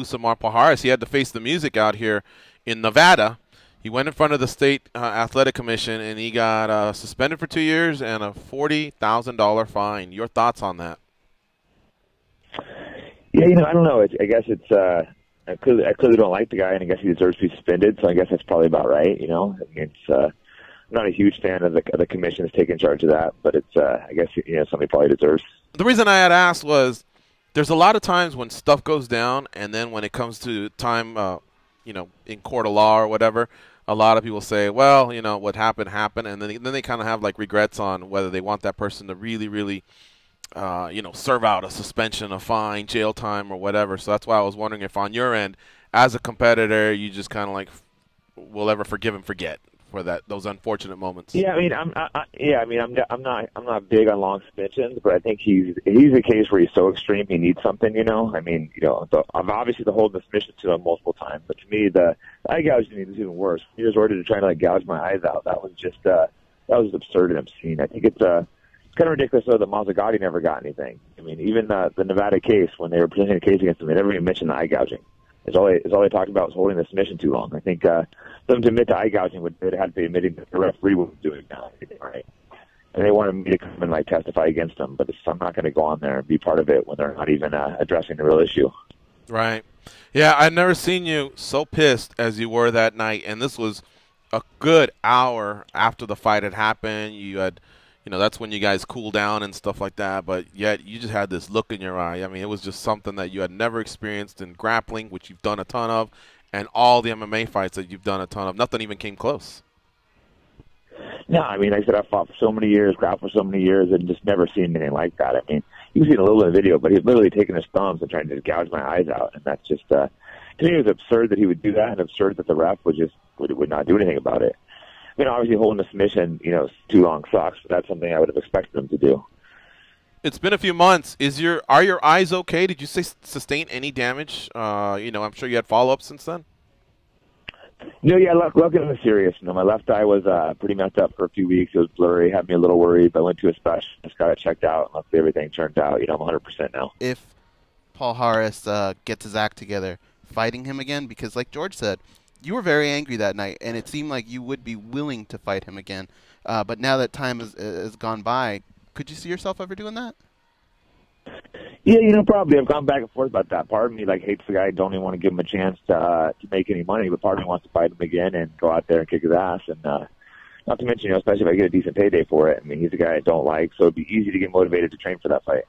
Samar Paharis. He had to face the music out here in Nevada. He went in front of the state athletic commission and he got suspended for 2 years and a $40,000 fine. Your thoughts on that? Yeah, I don't know. I guess it's I clearly don't like the guy, and I guess he deserves to be suspended. So I guess that's probably about right. It's I'm not a huge fan of the commission that's taking charge of that, but it's I guess somebody probably deserves. The reason I had asked was there's a lot of times when stuff goes down, and then when it comes to time, in court of law or whatever, a lot of people say, well, what happened happened, and then they kind of have like regrets on whether they want that person to really, really, serve out a suspension, a fine, jail time, or whatever. So that's why I was wondering if on your end, as a competitor, you just kind of like will ever forgive and forget for those unfortunate moments. Yeah, I'm not big on long suspensions, but I think he's a case where he's so extreme he needs something. I'm obviously the whole submission to him multiple times, but to me the eye gouging is even worse. He resorted to trying to gouge my eyes out. That was just that was absurd and obscene. I think it's kind of ridiculous though that Mazzagatti never got anything. Even the Nevada case, when they were presenting a case against him, they never even mentioned the eye gouging. All they talked about was holding the submission too long. I think them to admit to eye gouging would have had to be admitting that the referee was doing that, right? And they wanted me to come and testify against them, but I'm not going to go on there and be part of it when they're not even addressing the real issue. Right. Yeah, I've never seen you so pissed as you were that night, and this was a good hour after the fight had happened. You had, that's when you guys cool down and stuff like that, but yet you just had this look in your eye. It was just something that you had never experienced in grappling, which you've done a ton of, and all the MMA fights that you've done a ton of. Nothing even came close. No, like I said, I fought for so many years, grappled for so many years, and just never seen anything like that. You can see a little bit of video, but he's literally taking his thumbs and trying to just gouge my eyes out, and that's just, to me, it was absurd that he would do that, and absurd that the ref would not do anything about it. Obviously holding the submission, too long sucks, but that's something I would have expected him to do. It's been a few months. Are your eyes okay? Did you sustain any damage? I'm sure you had follow-ups since then. No, yeah, luckily it was serious. My left eye was pretty messed up for a few weeks. It was blurry, had me a little worried, but I went to a specialist, got it checked out, and luckily everything turned out. I'm 100% now. If Paul Harris gets his act together, fighting him again, because like George said, you were very angry that night, and it seemed like you would be willing to fight him again. But now that time has gone by, could you see yourself ever doing that? Yeah, probably. I've gone back and forth about that. Part of me hates the guy, don't even want to give him a chance to make any money, but part of me wants to fight him again and go out there and kick his ass. And not to mention, especially if I get a decent payday for it. He's a guy I don't like, so it'd be easy to get motivated to train for that fight.